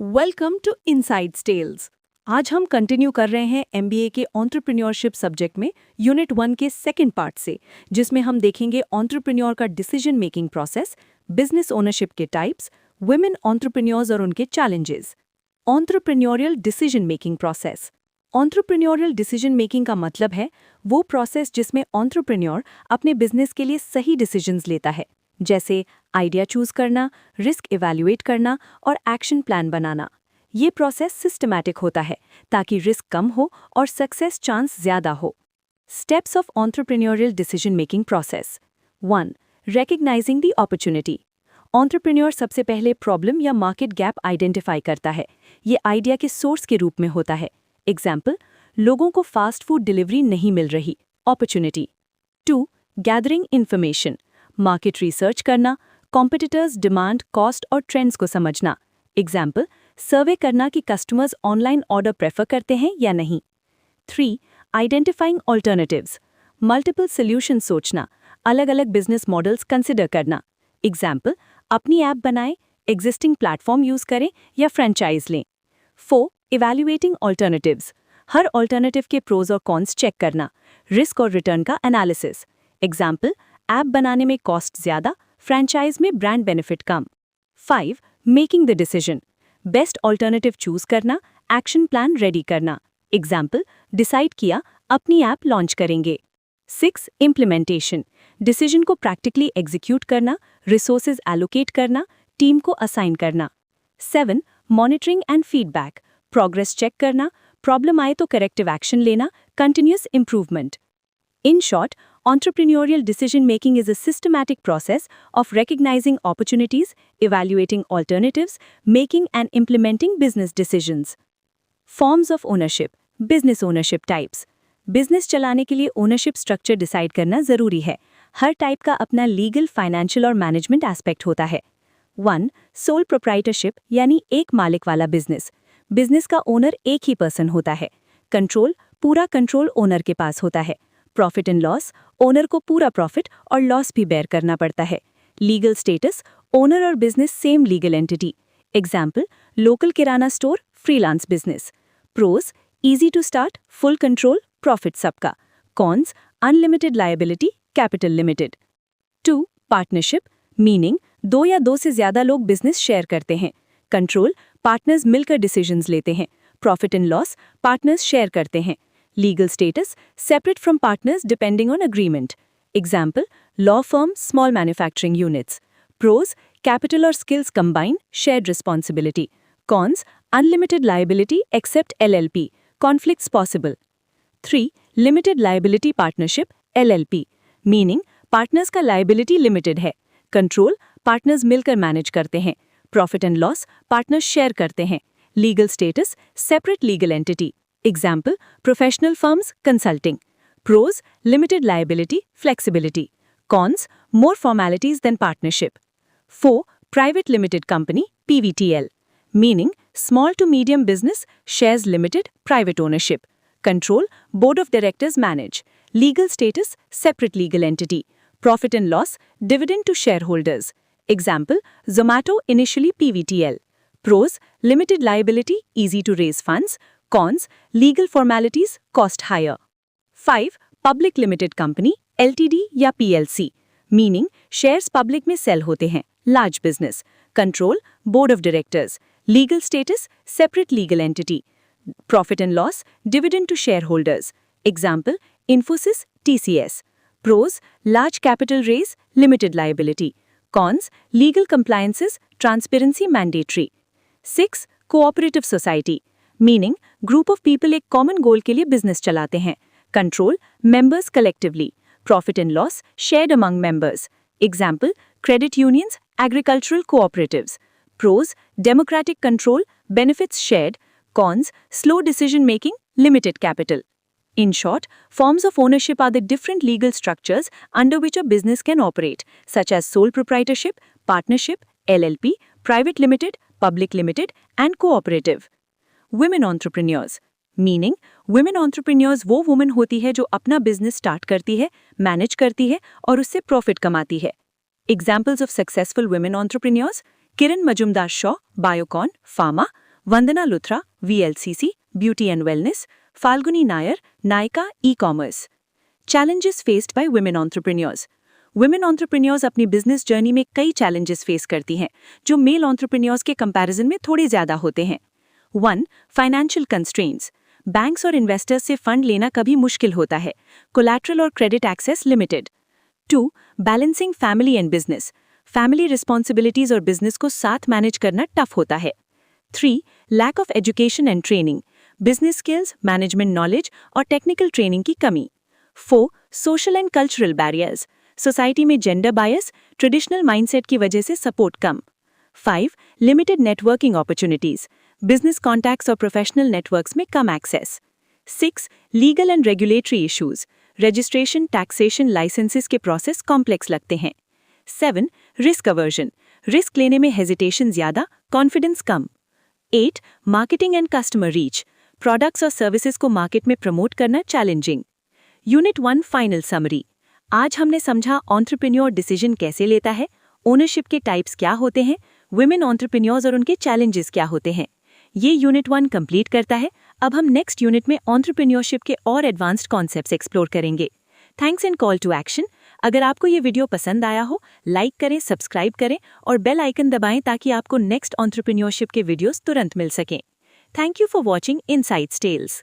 Welcome to insides tales. आज हम continue कर रहे हैं एमबीए के एंटरप्रेन्योरशिप सब्जेक्ट में यूनिट 1 के सेकंड पार्ट से, जिसमें हम देखेंगे एंटरप्रेन्योर का decision making process, business ownership के टाइप्स, वुमेन एंटरप्रेन्योर्स और उनके challenges. Entrepreneurial decision making process. Entrepreneurial decision making का मतलब है वो प्रोसेस जिसमें एंटरप्रेन्योर अपने बिजनेस के लिए सही डिसीजंस लेता है, जैसे आइडिया चूज करना, रिस्क इवैल्यूएट करना और एक्शन प्लान बनाना। ये प्रोसेस सिस्टमैटिक होता है ताकि रिस्क कम हो और सक्सेस चांस ज्यादा हो। Steps of entrepreneurial decision making process. 1. Recognising the opportunity. Entrepreneur सबसे पहले प्रॉब्लम या मार्केट गैप आइडेंटिफाई करता है। ये आइडिया के सोर्स के रूप में होता है। एग्जाम्पल, लोगों को फास्ट फूड डिलीवरी नहीं मिल रही, opportunity. 2. Gathering information. Market research करना, कॉम्पिटिटर्स डिमांड, कॉस्ट और ट्रेंड्स को समझना। एग्जाम्पल, सर्वे करना कि कस्टमर्स ऑनलाइन ऑर्डर प्रेफर करते हैं या नहीं। 3. Identifying alternatives. मल्टीपल सोल्यूशन सोचना, अलग अलग बिजनेस मॉडल्स कंसिडर करना। एग्जाम्पल, अपनी ऐप बनाएं, एग्जिस्टिंग प्लेटफॉर्म यूज करें या फ्रेंचाइज लें। 4. Evaluating alternatives. हर ऑल्टरनेटिव के प्रोज और कॉन्स चेक करना, रिस्क और रिटर्न का एनालिसिस। एग्जाम्पल, ऐप बनाने में कॉस्ट ज्यादा, फ्रेंचाइज में ब्रांड बेनिफिट कम। 5. Making the decision. Best alternative choose करना, एक्शन प्लान रेडी करना। एग्जाम्पल, डिसाइड किया, अपनी ऐप लॉन्च करेंगे। 6. इम्प्लीमेंटेशन। डिसीजन को प्रैक्टिकली एग्जीक्यूट करना, रिसोर्सेज एलोकेट करना, टीम को असाइन करना। 7. Monitoring and feedback. Progress check करना, प्रॉब्लम आए तो करेक्टिव एक्शन लेना, continuous improvement. In short, entrepreneurial decision-making is a systematic process of recognizing opportunities, evaluating alternatives, making and implementing business decisions. Forms of ownership, business ownership types. Business चलाने के लिए ownership structure decide करना जरूरी है। हर type का अपना legal, financial और management aspect होता है। 1. Sole proprietorship यानी एक मालिक वाला business. Business का owner एक ही person होता है। Control, पूरा control owner के पास होता है। प्रॉफिट एंड लॉस, ओनर को पूरा प्रॉफिट और लॉस भी बेयर करना पड़ता है। लीगल स्टेटस, ओनर और business same legal entity. Example, local kirana store, freelance business. Pros, easy to start, full control, profit सबका। Cons, unlimited liability, capital limited. 2. Partnership, meaning दो या दो से ज्यादा लोग बिजनेस शेयर करते हैं। कंट्रोल, पार्टनर्स मिलकर डिसीजंस लेते हैं। Profit and loss, partners share करते हैं। Legal status, separate from partners depending on agreement. Example, law firm, small manufacturing units. Pros, capital or skills combine, shared responsibility. Cons, unlimited liability except LLP, conflicts possible. 3. Limited liability partnership, LLP. Meaning, partners का liability limited है. Control, partners मिलकर manage करते हैं. Profit and loss, partners share करते हैं. Legal status, separate legal entity. Example, professional firms, consulting. Pros, limited liability, flexibility. Cons, more formalities than partnership. 4. Private limited company, PVTL. Meaning, small to medium business, shares limited, private ownership. Control, board of directors manage. Legal status, separate legal entity. Profit and loss, dividend to shareholders. Example, Zomato, initially PVTL. Pros, limited liability, easy to raise funds. Cons, legal formalities, cost higher. 5. Public limited company, LTD या PLC. Meaning, shares public में sell होते हैं, large business. Control, board of directors. Legal status, separate legal entity. Profit and loss, dividend to shareholders. Example, Infosys, TCS. Pros, large capital raise, limited liability. Cons, legal compliances, transparency mandatory. 6. Cooperative society. Meaning, group of people एक common goal के लिए business चलाते हैं. Control, members collectively. Profit and loss, shared among members. Example, credit unions, agricultural cooperatives. Pros, democratic control, benefits shared. Cons, slow decision making, limited capital. In short, forms of ownership are the different legal structures under which a business can operate, such as sole proprietorship, partnership, LLP, private limited, public limited, and cooperative. Women entrepreneurs. Meaning, women entrepreneurs वो women होती है जो अपना business start करती है, manage करती है और उससे प्रॉफिट कमाती है। Examples of successful women entrepreneurs: Kiran Majumdar Shaw, Biocon, Pharma; Vandana Luthra, VLCC, Beauty and Wellness, Falguni Nair, Nykaa, E-commerce. Challenges faced by women entrepreneurs. Women entrepreneurs अपनी business journey में कई challenges face करती हैं, जो mail entrepreneurs के comparison में थोड़े ज़्यादा होते हैं। 1. Financial constraints. बैंक्स और इन्वेस्टर्स से फंड लेना कभी मुश्किल होता है, कोलैटरल और credit access limited. 2. Balancing family and business. Family responsibilities और बिजनेस को साथ मैनेज करना टफ होता है। 3. Lack of education and training. Business skills, management knowledge और टेक्निकल ट्रेनिंग की कमी। 4. Social and cultural barriers. Society में जेंडर बायस, ट्रेडिशनल माइंडसेट की वजह से सपोर्ट कम। 5. Limited networking opportunities. Business contacts और प्रोफेशनल नेटवर्क्स में कम access. 6. Legal and regulatory issues. Registration, taxation, licences के प्रोसेस कॉम्प्लेक्स लगते हैं। 7. Risk aversion. रिस्क लेने में हेजिटेशन ज़्यादा, confidence come. 8. Marketing and customer reach. Products और सर्विसेज को मार्केट में प्रमोट करना चैलेंजिंग। Unit 1 final summary. आज हमने समझा एंटरप्रेन्योर डिसीजन कैसे लेता है, ओनरशिप के टाइप्स क्या होते हैं, वुमेन एंटरप्रेन्योर्स और उनके चैलेंजेस क्या होते हैं। ये यूनिट 1 कंप्लीट करता है। अब हम नेक्स्ट यूनिट में एंटरप्रेन्योरशिप के और एडवांस्ड कॉन्सेप्ट्स एक्सप्लोर करेंगे। Thanks and call to action. अगर आपको ये वीडियो पसंद आया हो, लाइक करें, सब्सक्राइब करें और बेल आइकन दबाएं ताकि आपको नेक्स्ट एंटरप्रेन्योरशिप के वीडियोस तुरंत मिल सकें। Thank you for watching insights tales.